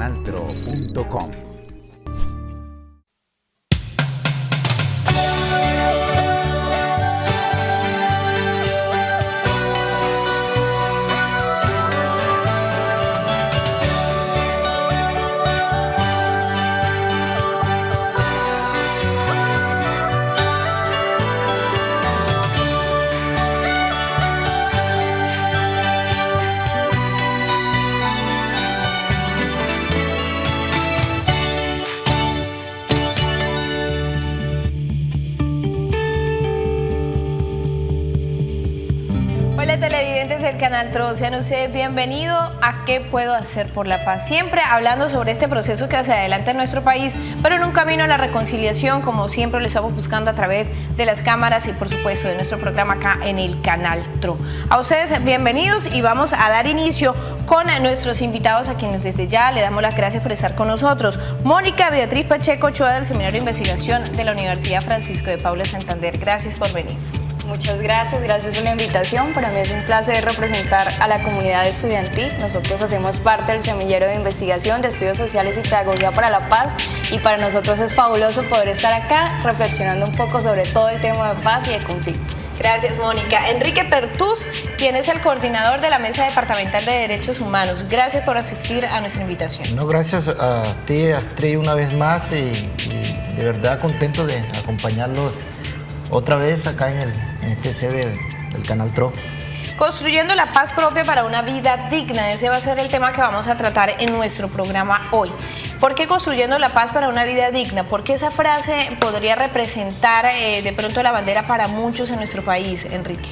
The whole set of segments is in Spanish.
elcanaltro.com. Hola televidentes del canal TRO, sean ustedes bienvenidos a ¿Qué puedo hacer por la paz? Siempre hablando sobre este proceso que hacia adelante en nuestro país, pero en un camino a la reconciliación, como siempre lo estamos buscando a través de las cámaras y por supuesto de nuestro programa acá en el canal TRO. A ustedes bienvenidos y vamos a dar inicio con nuestros invitados a quienes desde ya le damos las gracias por estar con nosotros. Mónica Beatriz Pacheco Ochoa del Seminario de Investigación de la Universidad Francisco de Paula Santander, gracias por venir. Muchas gracias, gracias por la invitación. Para mí es un placer representar a la comunidad estudiantil. Nosotros hacemos parte del Semillero de Investigación de Estudios Sociales y Pedagogía para la Paz y para nosotros es fabuloso poder estar acá reflexionando un poco sobre todo el tema de paz y de conflicto. Gracias, Mónica. Enrique Pertús, quien es el coordinador de la Mesa Departamental de Derechos Humanos. Gracias por asistir a nuestra invitación. No, gracias a ti, Astrid, una vez más y de verdad contento de acompañarlos otra vez acá en este sede del canal TRO. Construyendo la paz propia para una vida digna, ese va a ser el tema que vamos a tratar en nuestro programa hoy. ¿Por qué construyendo la paz para una vida digna? Porque esa frase podría representar de pronto la bandera para muchos en nuestro país, Enrique.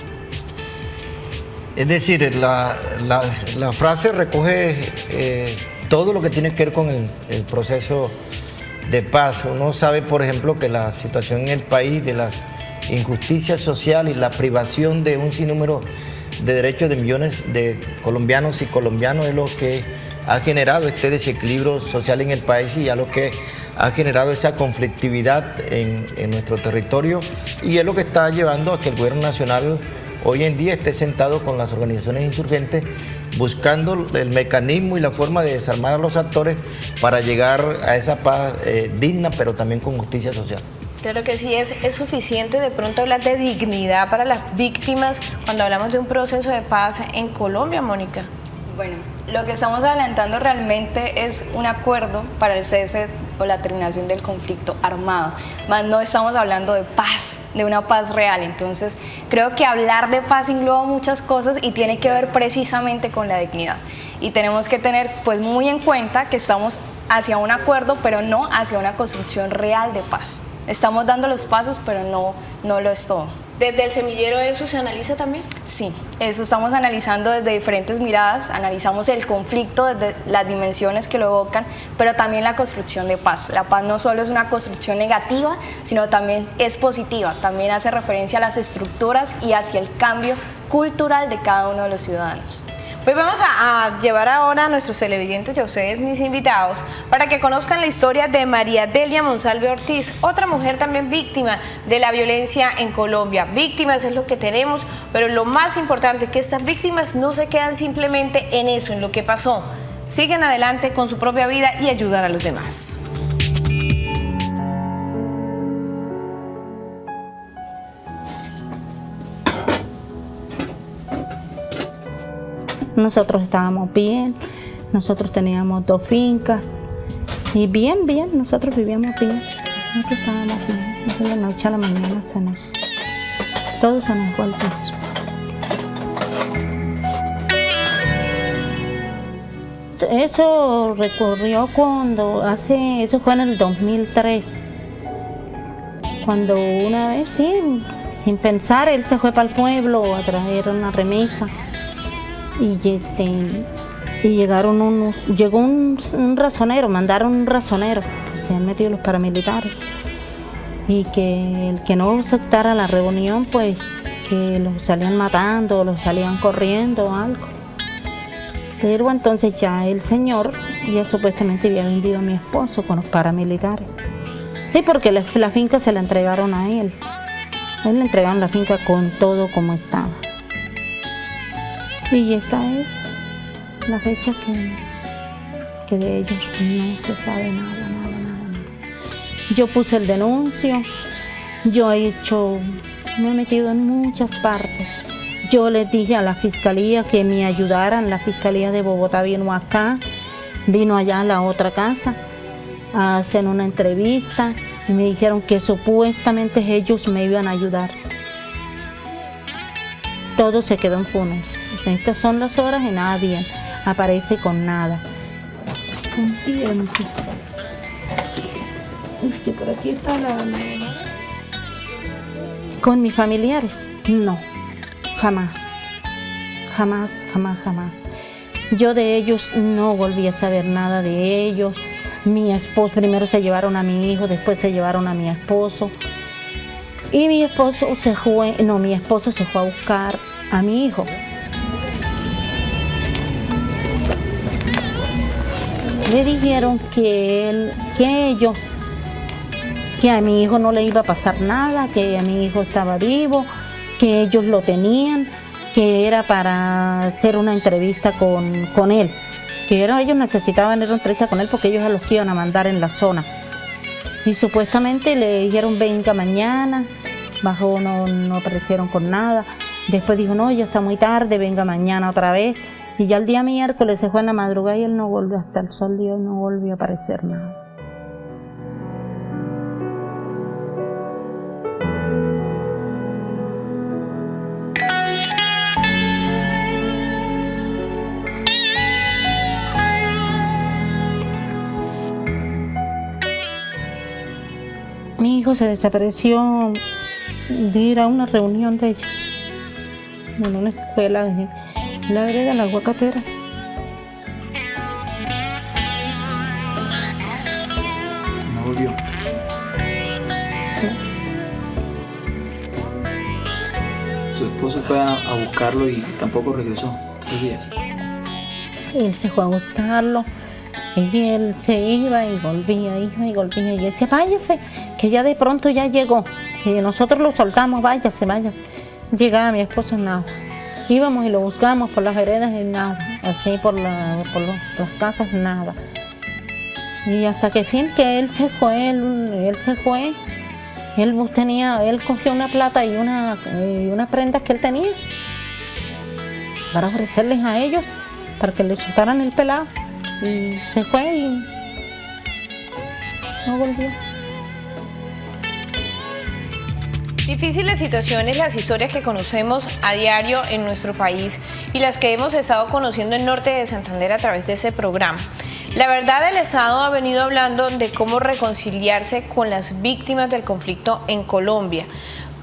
Es decir, la frase recoge todo lo que tiene que ver con el proceso de paz. Uno sabe, por ejemplo, que la situación en el país de las injusticias sociales y la privación de un sinnúmero de derechos de millones de colombianos y colombianos es lo que ha generado este desequilibrio social en el país y a lo que ha generado esa conflictividad en nuestro territorio y es lo que está llevando a que el gobierno nacional hoy en día esté sentado con las organizaciones insurgentes buscando el mecanismo y la forma de desarmar a los actores para llegar a esa paz digna pero también con justicia social. Claro que sí, es suficiente de pronto hablar de dignidad para las víctimas cuando hablamos de un proceso de paz en Colombia, Mónica. Bueno, lo que estamos adelantando realmente es un acuerdo para el cese o la terminación del conflicto armado, más no estamos hablando de paz, de una paz real. Entonces creo que hablar de paz engloba muchas cosas y tiene que ver precisamente con la dignidad y tenemos que tener pues muy en cuenta que estamos hacia un acuerdo pero no hacia una construcción real de paz. Estamos dando los pasos pero no lo es todo. ¿Desde el semillero eso se analiza también? Sí, eso estamos analizando desde diferentes miradas, analizamos el conflicto desde las dimensiones que lo evocan, pero también la construcción de paz. La paz no solo es una construcción negativa, sino también es positiva, también hace referencia a las estructuras y hacia el cambio cultural de cada uno de los ciudadanos. Pues vamos a llevar ahora a nuestros televidentes y a ustedes, mis invitados, para que conozcan la historia de María Delia Monsalve Ortiz, otra mujer también víctima de la violencia en Colombia. Víctimas es lo que tenemos, pero lo más importante es que estas víctimas no se quedan simplemente en eso, en lo que pasó. Siguen adelante con su propia vida y ayudan a los demás. Nosotros estábamos bien, nosotros teníamos 2 fincas y bien, nosotros vivíamos bien, nosotros estábamos bien. De la noche a la mañana todo se nos fue al piso. Eso recurrió eso fue en el 2003, cuando una vez, sí, sin pensar, él se fue para el pueblo a traer una remesa. Y llegó un razonero, mandaron un razonero, se han metido los paramilitares, y que el que no aceptara la reunión, pues que los salían matando, los salían corriendo o algo. Pero entonces ya el señor ya supuestamente había vendido a mi esposo con los paramilitares. Sí, porque la finca se la entregaron a él. A él le entregaron la finca con todo como estaba. Y esta es la fecha que de ellos no se sabe nada, nada, nada, nada. Yo puse el denuncio, yo me he metido en muchas partes. Yo les dije a la fiscalía que me ayudaran, la fiscalía de Bogotá vino acá, vino allá a la otra casa a hacer una entrevista y me dijeron que supuestamente ellos me iban a ayudar. Todo se quedó en funes. Estas son las horas y nadie aparece con nada. Un tiempo. Que por aquí está la... Con mis familiares, no, jamás, jamás, jamás, jamás. Yo de ellos no volví a saber nada de ellos. Mi esposo, primero se llevaron a mi hijo, después se llevaron a mi esposo. Y mi esposo se fue a buscar a mi hijo. Le dijeron que a mi hijo no le iba a pasar nada, que a mi hijo estaba vivo, que ellos lo tenían, que era para hacer una entrevista con él, que ellos necesitaban una entrevista con él porque ellos a los que iban a mandar en la zona. Y supuestamente le dijeron venga mañana, bajó, no aparecieron con nada. Después dijo no, ya está muy tarde, venga mañana otra vez. Y ya el día miércoles se fue en la madrugada y él no volvió, hasta el sol de hoy no volvió a aparecer nada. Mi hijo se desapareció de ir a una reunión de ellos en una escuela de la vereda La Aguacatera. No volvió. Sí. Su esposo fue a buscarlo y tampoco regresó. 3 días. Él se fue a buscarlo y él se iba y volvía, y él decía, váyase, que ya de pronto ya llegó. Y nosotros lo soltamos, váyase. Llegaba mi esposo, nada. Íbamos y lo buscamos por las veredas y nada, así por las casas, nada. Y hasta que fin que él se fue, él cogió una plata y unas prendas que él tenía para ofrecerles a ellos, para que le soltaran el pelado. Y se fue y no volvió. Difíciles situaciones, las historias que conocemos a diario en nuestro país y las que hemos estado conociendo en Norte de Santander a través de ese programa. La verdad, el Estado ha venido hablando de cómo reconciliarse con las víctimas del conflicto en Colombia.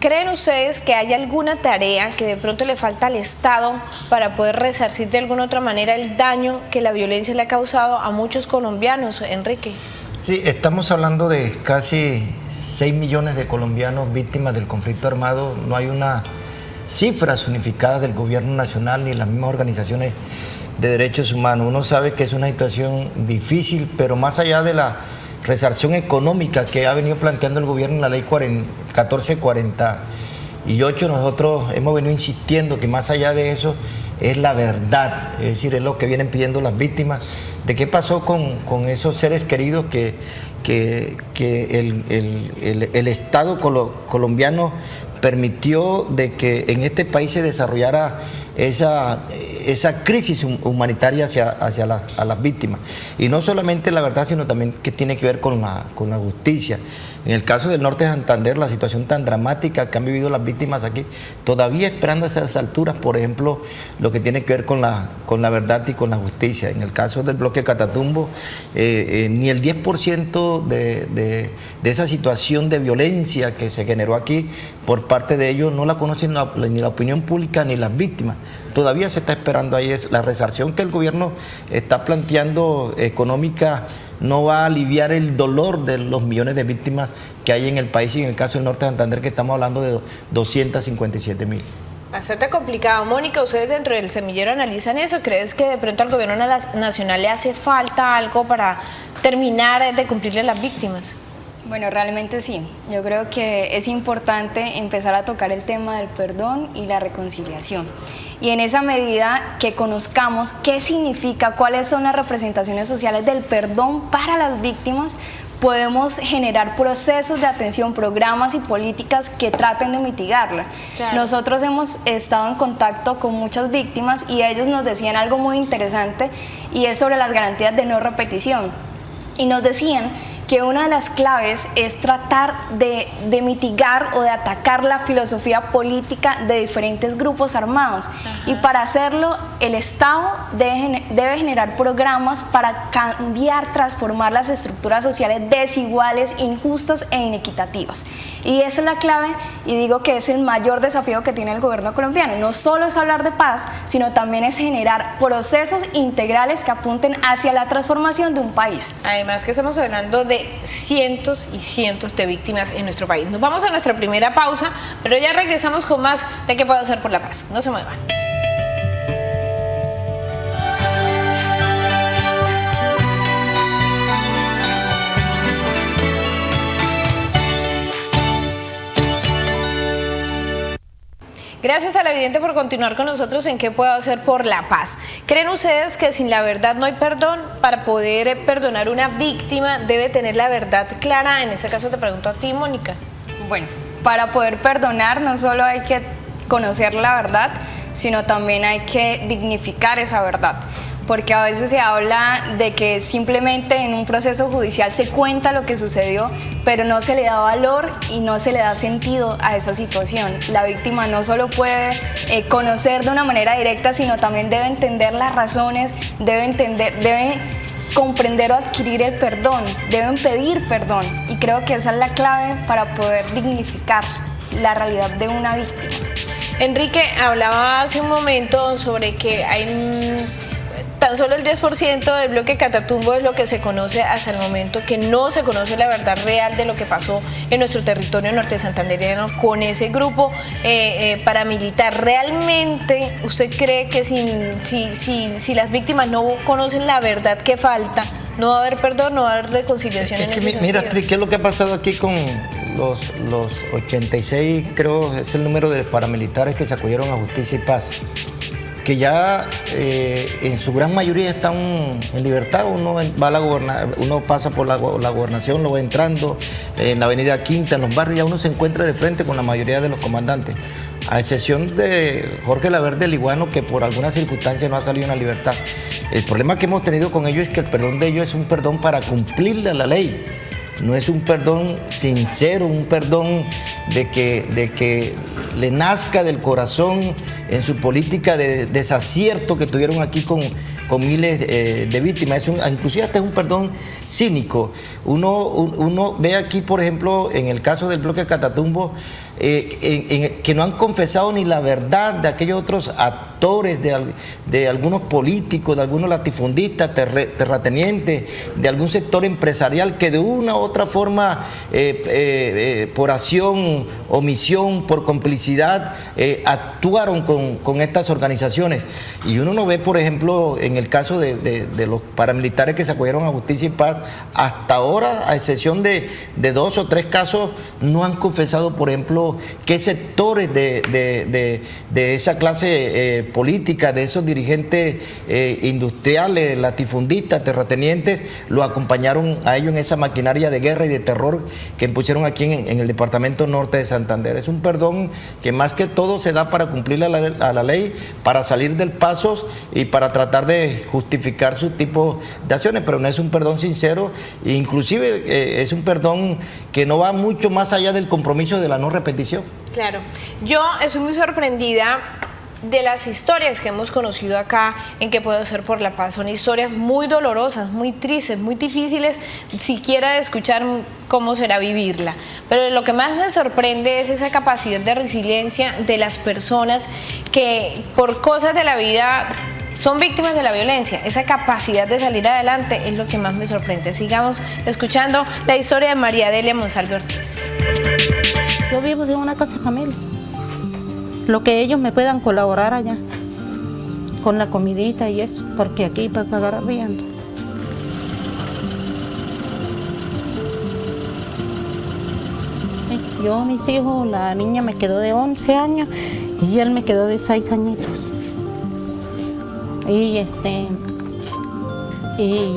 ¿Creen ustedes que hay alguna tarea que de pronto le falta al Estado para poder resarcir de alguna otra manera el daño que la violencia le ha causado a muchos colombianos, Enrique? Sí, estamos hablando de casi 6 millones de colombianos víctimas del conflicto armado. No hay una cifra unificada del gobierno nacional ni las mismas organizaciones de derechos humanos. Uno sabe que es una situación difícil, pero más allá de la resarcción económica que ha venido planteando el gobierno en la ley 1448, nosotros hemos venido insistiendo que más allá de eso es la verdad, es decir, es lo que vienen pidiendo las víctimas, de qué pasó con esos seres queridos que el Estado colombiano permitió de que en este país se desarrollara esa crisis humanitaria hacia las víctimas. Y no solamente la verdad, sino también que tiene que ver con la justicia. En el caso del Norte de Santander, la situación tan dramática que han vivido las víctimas aquí, todavía esperando a esas alturas, por ejemplo, lo que tiene que ver con la verdad y con la justicia. En el caso del bloque Catatumbo, ni el 10% de esa situación de violencia que se generó aquí por parte de ellos no la conocen ni la opinión pública ni las víctimas. Todavía se está esperando ahí la resarcción que el gobierno está planteando económica. No va a aliviar el dolor de los millones de víctimas que hay en el país y en el caso del Norte de Santander, que estamos hablando de 257.000. Bastante complicado. Mónica, ¿ustedes dentro del semillero analizan eso? ¿Crees que de pronto al gobierno nacional le hace falta algo para terminar de cumplirle a las víctimas? Bueno, realmente sí. Yo creo que es importante empezar a tocar el tema del perdón y la reconciliación. y en esa medida que conozcamos qué significa, cuáles son las representaciones sociales del perdón para las víctimas, podemos generar procesos de atención, programas y políticas que traten de mitigarla. Claro. Nosotros hemos estado en contacto con muchas víctimas y ellos nos decían algo muy interesante, y es sobre las garantías de no repetición. Y nos decían que una de las claves es tratar de mitigar o de atacar la filosofía política de diferentes grupos armados. Y para hacerlo, el Estado debe generar programas para cambiar, transformar las estructuras sociales desiguales, injustas e inequitativas. Y esa es la clave, y digo que es el mayor desafío que tiene el gobierno colombiano. No solo es hablar de paz, sino también es generar procesos integrales que apunten hacia la transformación de un país. Además que estamos hablando de cientos y cientos de víctimas en nuestro país. Nos vamos a nuestra primera pausa, pero ya regresamos con más de qué puedo hacer por la paz. No se muevan. Gracias a la vidente por continuar con nosotros en qué puedo hacer por la paz. ¿Creen ustedes que sin la verdad no hay perdón? Para poder perdonar a una víctima debe tener la verdad clara. En ese caso te pregunto a ti, Mónica. Bueno, para poder perdonar no solo hay que conocer la verdad, sino también hay que dignificar esa verdad. Porque a veces se habla de que simplemente en un proceso judicial se cuenta lo que sucedió, pero no se le da valor y no se le da sentido a esa situación. La víctima no solo puede conocer de una manera directa, sino también debe entender las razones, debe comprender o adquirir el perdón, deben pedir perdón. Y creo que esa es la clave para poder dignificar la realidad de una víctima. Enrique, hablaba hace un momento sobre que hay tan solo el 10% del bloque Catatumbo es lo que se conoce hasta el momento, que no se conoce la verdad real de lo que pasó en nuestro territorio norte santandereano con ese grupo paramilitar. ¿Realmente usted cree que si las víctimas no conocen la verdad que falta, no va a haber perdón, no va a haber reconciliación en ese sentido? Mira, Astrid, ¿qué es lo que ha pasado aquí con los 86, creo, es el número de paramilitares que se acogieron a Justicia y Paz? Que ya en su gran mayoría están en libertad. Uno pasa por la gobernación, lo va entrando en la avenida Quinta, en los barrios, ya uno se encuentra de frente con la mayoría de los comandantes, a excepción de Jorge Laverde Liguano, que por alguna circunstancia no ha salido en la libertad. El problema que hemos tenido con ellos es que el perdón de ellos es un perdón para cumplirle a la ley. No es un perdón sincero, un perdón de que le nazca del corazón en su política de desacierto que tuvieron aquí con miles de víctimas. Inclusive hasta es un perdón cínico. Uno ve aquí, por ejemplo, en el caso del bloque Catatumbo, que no han confesado ni la verdad de aquellos otros actores, de algunos políticos, de algunos latifundistas, terratenientes, de algún sector empresarial que de una u otra forma, por acción, omisión, por complicidad, actuaron con estas organizaciones. Y uno no ve, por ejemplo, en el caso de los paramilitares que se acogieron a Justicia y Paz, hasta ahora, a excepción de 2 o 3 casos, no han confesado, por ejemplo, qué sectores de esa clase política, de esos dirigentes industriales, latifundistas, terratenientes, lo acompañaron a ellos en esa maquinaria de guerra y de terror que impusieron aquí en el departamento norte de Santander. Es un perdón que más que todo se da para cumplir a la ley, para salir del paso y para tratar de justificar su tipo de acciones, pero no es un perdón sincero, e inclusive es un perdón que no va mucho más allá del compromiso de la no repetición. Claro, yo estoy muy sorprendida de las historias que hemos conocido acá en qué puedo hacer por la paz. Son historias muy dolorosas, muy tristes, muy difíciles siquiera de escuchar cómo será vivirla. Pero lo que más me sorprende es esa capacidad de resiliencia de las personas que por cosas de la vida son víctimas de la violencia. Esa capacidad de salir adelante es lo que más me sorprende. Sigamos escuchando la historia de María Delia Monsalve Ortiz. Yo vivo en una casa de familia. Lo que ellos me puedan colaborar allá, con la comidita y eso, porque aquí para pagar arriendo. Sí, yo, mis hijos, la niña me quedó de 11 años y él me quedó de 6 añitos. Y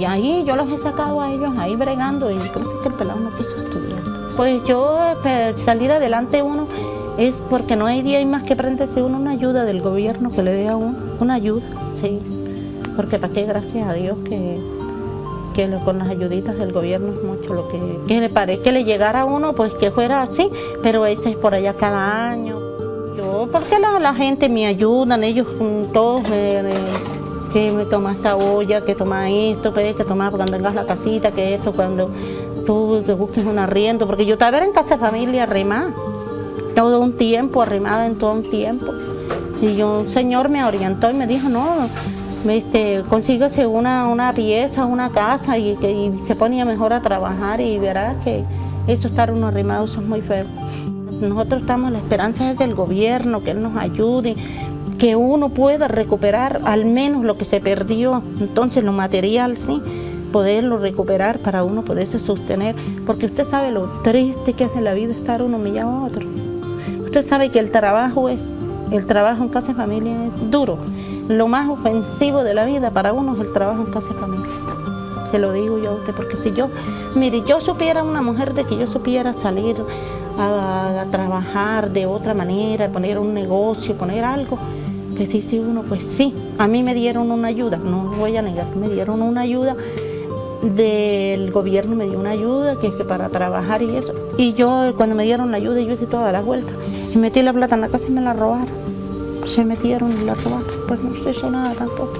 ahí yo los he sacado a ellos ahí bregando y parece que el pelado no quiso estudiar. Pues yo, salir adelante uno es porque no hay día y más que prenderse uno una ayuda del gobierno que le dé a uno, una ayuda, sí. Porque para qué, gracias a Dios que con las ayuditas del gobierno es mucho lo que le parece que le llegara a uno, pues que fuera así, pero ese es por allá cada año. Yo, porque la gente me ayudan, ellos todos que me toma esta olla, que toma esto, que toma cuando tengas la casita, que esto, cuando tú te busques un arriendo, porque yo estaba en casa de familia arrimada, todo un tiempo, arrimada en todo un tiempo. Y un señor me orientó y me dijo, no, consíguese una pieza, una casa y se ponía mejor a trabajar y verás que eso estar uno arrimado, eso es muy feo. Nosotros estamos, la esperanza es del gobierno, que él nos ayude, que uno pueda recuperar al menos lo que se perdió, entonces lo material, sí, poderlo recuperar para uno poderse sostener, porque usted sabe lo triste que es de la vida estar uno humillado a otro. Usted sabe que el trabajo en casa de familia es duro, lo más ofensivo de la vida para uno es el trabajo en casa de familia. Se lo digo yo a usted, porque si yo supiera una mujer de que yo supiera salir a trabajar de otra manera, poner un negocio, poner algo, pues dice uno, pues sí, a mí me dieron una ayuda, no lo voy a negar, me dieron una ayuda, del gobierno me dio una ayuda que para trabajar y eso, y yo cuando me dieron la ayuda yo hice todas las vueltas, y metí la plata en la casa y me la robaron, se metieron y la robaron, pues no se hizo nada tampoco.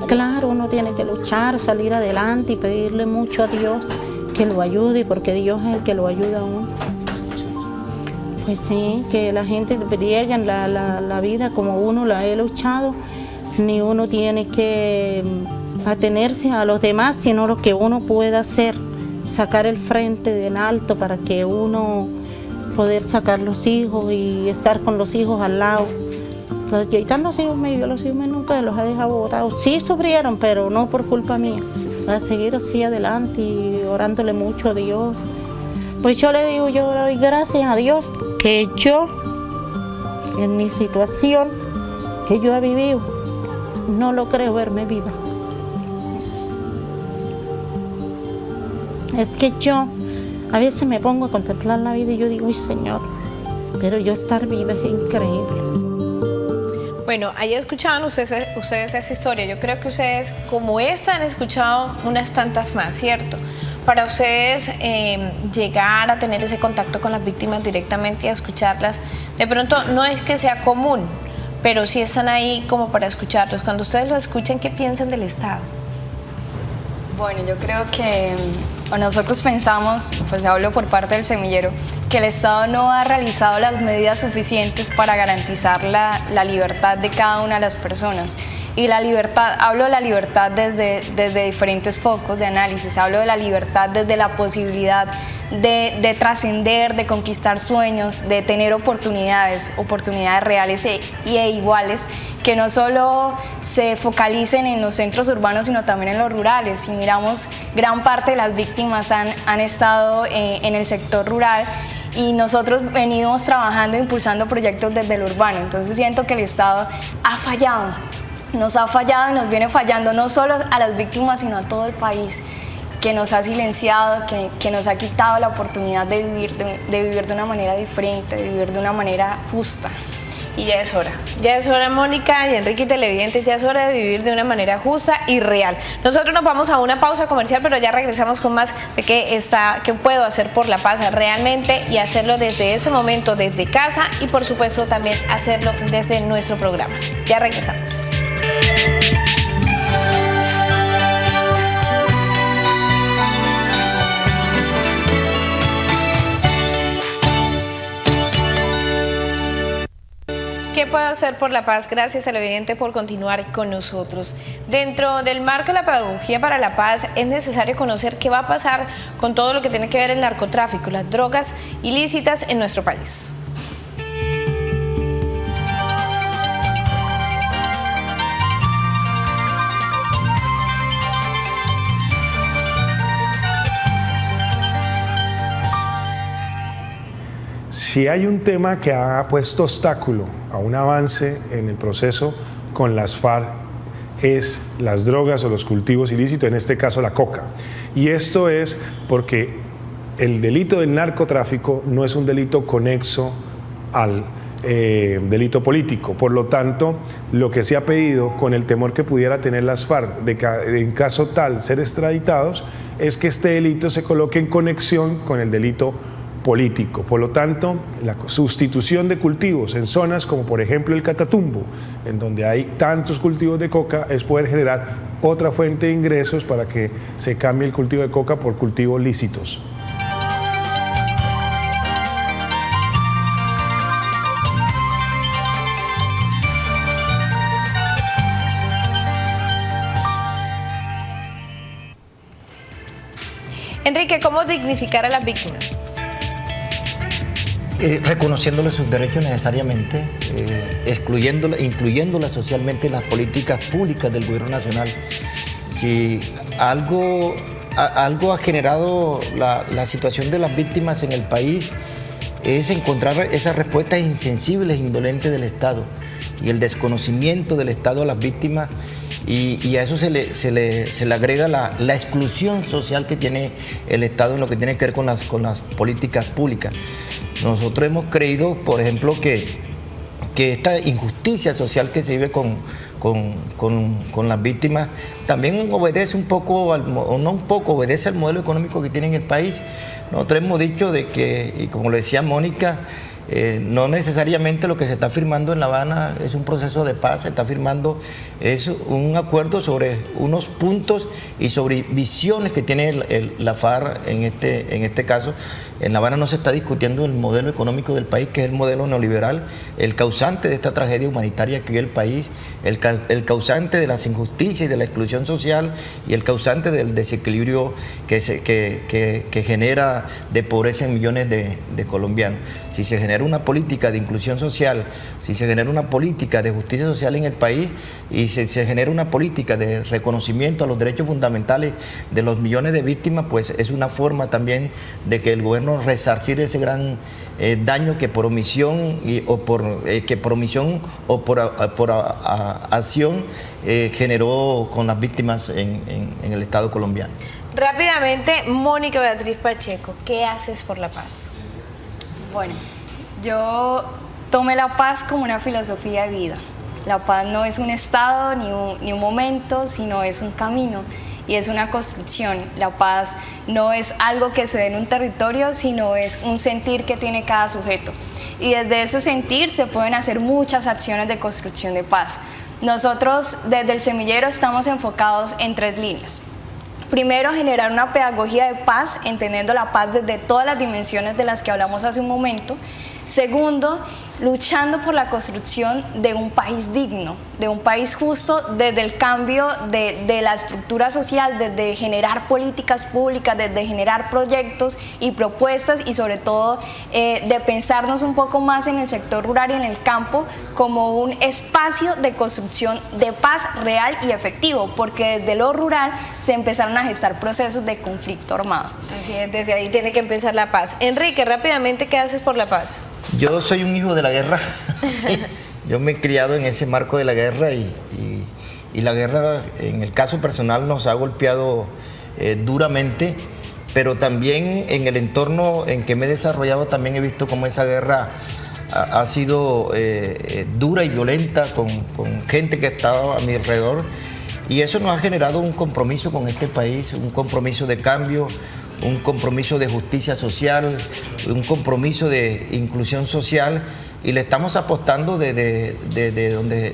Claro, uno tiene que luchar, salir adelante y pedirle mucho a Dios que lo ayude, porque Dios es el que lo ayuda a uno. Pues sí, que la gente llegue en la vida como uno la ha luchado, ni uno tiene que atenerse a los demás, sino lo que uno pueda hacer, sacar el frente del alto para que uno poder sacar los hijos y estar con los hijos al lado. Pues ya están los hijos míos nunca los he dejado botados. Sí sufrieron, pero no por culpa mía. Voy a seguir así adelante y orándole mucho a Dios. Pues yo le digo, yo le doy gracias a Dios que yo, en mi situación que yo he vivido, no lo creo verme viva. Es que yo a veces me pongo a contemplar la vida y yo digo, uy Señor, pero yo estar viva es increíble. Bueno, ahí escuchaban ustedes esa historia. Yo creo que ustedes, como esta, han escuchado unas tantas más, ¿cierto? Para ustedes llegar a tener ese contacto con las víctimas directamente y a escucharlas, de pronto no es que sea común, pero sí están ahí como para escucharlos. Cuando ustedes lo escuchan, ¿qué piensan del Estado? Bueno, yo creo que nosotros pensamos, pues hablo por parte del semillero, que el Estado no ha realizado las medidas suficientes para garantizar la libertad de cada una de las personas. Y la libertad, hablo de la libertad desde diferentes focos de análisis, hablo de la libertad desde la posibilidad de trascender, de conquistar sueños, de tener oportunidades reales e iguales, que no solo se focalicen en los centros urbanos, sino también en los rurales. Si miramos, gran parte de las víctimas han estado en el sector rural, y nosotros venimos trabajando e impulsando proyectos desde el urbano. Entonces siento que el Estado ha fallado, nos ha fallado y nos viene fallando no solo a las víctimas, sino a todo el país, que nos ha silenciado, que nos ha quitado la oportunidad de vivir de una manera diferente, de vivir de una manera justa. Y ya es hora, Mónica y Enrique televidentes, ya es hora de vivir de una manera justa y real. Nosotros nos vamos a una pausa comercial, pero ya regresamos con más de qué puedo hacer por la paz realmente, y hacerlo desde ese momento, desde casa, y por supuesto también hacerlo desde nuestro programa. Ya regresamos. ¿Qué puedo hacer por la paz? Gracias, televidente, por continuar con nosotros. Dentro del marco de la pedagogía para la paz es necesario conocer qué va a pasar con todo lo que tiene que ver el narcotráfico, las drogas ilícitas en nuestro país. si hay un tema que ha puesto obstáculo a un avance en el proceso con las FARC es las drogas o los cultivos ilícitos, en este caso la coca. Y esto es porque el delito del narcotráfico no es un delito conexo al delito político. Por lo tanto, lo que se ha pedido, con el temor que pudiera tener las FARC en caso tal ser extraditados, es que este delito se coloque en conexión con el delito político. Por lo tanto, la sustitución de cultivos en zonas como por ejemplo el Catatumbo, en donde hay tantos cultivos de coca, es poder generar otra fuente de ingresos para que se cambie el cultivo de coca por cultivos lícitos. Enrique, ¿cómo dignificar a las víctimas? Reconociéndole sus derechos necesariamente, incluyéndolas socialmente en las políticas públicas del gobierno nacional. Si algo ha generado la situación de las víctimas en el país, es encontrar esas respuestas insensibles e indolentes del Estado y el desconocimiento del Estado a las víctimas, y a eso se le agrega la exclusión social que tiene el Estado en lo que tiene que ver con las políticas públicas. Nosotros hemos creído, por ejemplo, que esta injusticia social que se vive con las víctimas también obedece un poco, obedece al modelo económico que tiene en el país. Nosotros hemos dicho de que, y como lo decía Mónica, no necesariamente lo que se está firmando en La Habana es un proceso de paz, se está firmando es un acuerdo sobre unos puntos y sobre visiones que tiene la FARC en este caso. En La Habana no se está discutiendo el modelo económico del país, que es el modelo neoliberal, el causante de esta tragedia humanitaria que vive el país, el causante de las injusticias y de la exclusión social, y el causante del desequilibrio que genera de pobreza en millones de colombianos. Si se genera una política de inclusión social, si se genera una política de justicia social en el país, y se genera una política de reconocimiento a los derechos fundamentales de los millones de víctimas, pues es una forma también de que el gobierno resarcir ese gran daño que por omisión o por acción generó con las víctimas en el Estado colombiano. Rápidamente, Mónica Beatriz Pacheco, ¿qué haces por la paz? Bueno, yo tomé la paz como una filosofía de vida. La paz no es un estado ni un momento, sino es un camino y es una construcción. La paz no es algo que se dé en un territorio, sino es un sentir que tiene cada sujeto. Y desde ese sentir se pueden hacer muchas acciones de construcción de paz. Nosotros desde el semillero estamos enfocados en 3 líneas. Primero, generar una pedagogía de paz, entendiendo la paz desde todas las dimensiones de las que hablamos hace un momento. Segundo, luchando por la construcción de un país digno, de un país justo, desde el cambio de la estructura social, desde generar políticas públicas, desde generar proyectos y propuestas, y sobre todo de pensarnos un poco más en el sector rural y en el campo como un espacio de construcción de paz real y efectivo, porque desde lo rural se empezaron a gestar procesos de conflicto armado. Así es, desde ahí tiene que empezar la paz. Enrique, rápidamente, ¿qué haces por la paz? Yo soy un hijo de la guerra. Sí, yo me he criado en ese marco de la guerra, y la guerra, en el caso personal, nos ha golpeado duramente, pero también en el entorno en que me he desarrollado también he visto cómo esa guerra ha sido dura y violenta con gente que estaba a mi alrededor, y eso nos ha generado un compromiso con este país, un compromiso de cambio, un compromiso de justicia social, un compromiso de inclusión social, y le estamos apostando desde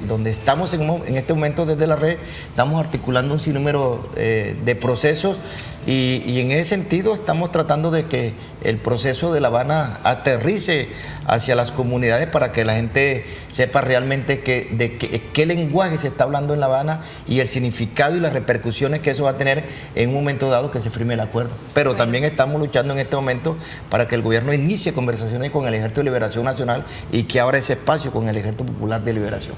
donde estamos en este momento, desde la red. Estamos articulando un sinnúmero de procesos, y en ese sentido estamos tratando de que el proceso de La Habana aterrice hacia las comunidades para que la gente sepa realmente qué lenguaje se está hablando en La Habana, y el significado y las repercusiones que eso va a tener en un momento dado que se firme el acuerdo. Pero también estamos luchando en este momento para que el gobierno inicie conversaciones con el Ejército de Liberación Nacional y que abra ese espacio con el Ejército Popular de Liberación.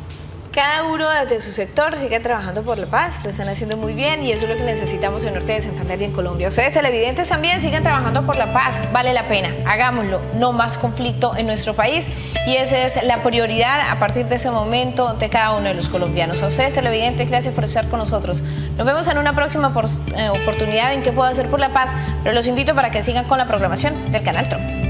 Cada uno desde su sector sigue trabajando por la paz, lo están haciendo muy bien y eso es lo que necesitamos en Norte de Santander y en Colombia. Ustedes televidentes también sigan trabajando por la paz, vale la pena, hagámoslo, no más conflicto en nuestro país y esa es la prioridad a partir de ese momento de cada uno de los colombianos. A ustedes televidentes, gracias por estar con nosotros. Nos vemos en una próxima oportunidad en ¿Qué puedo hacer por la paz? Pero los invito para que sigan con la programación del Canal Tro.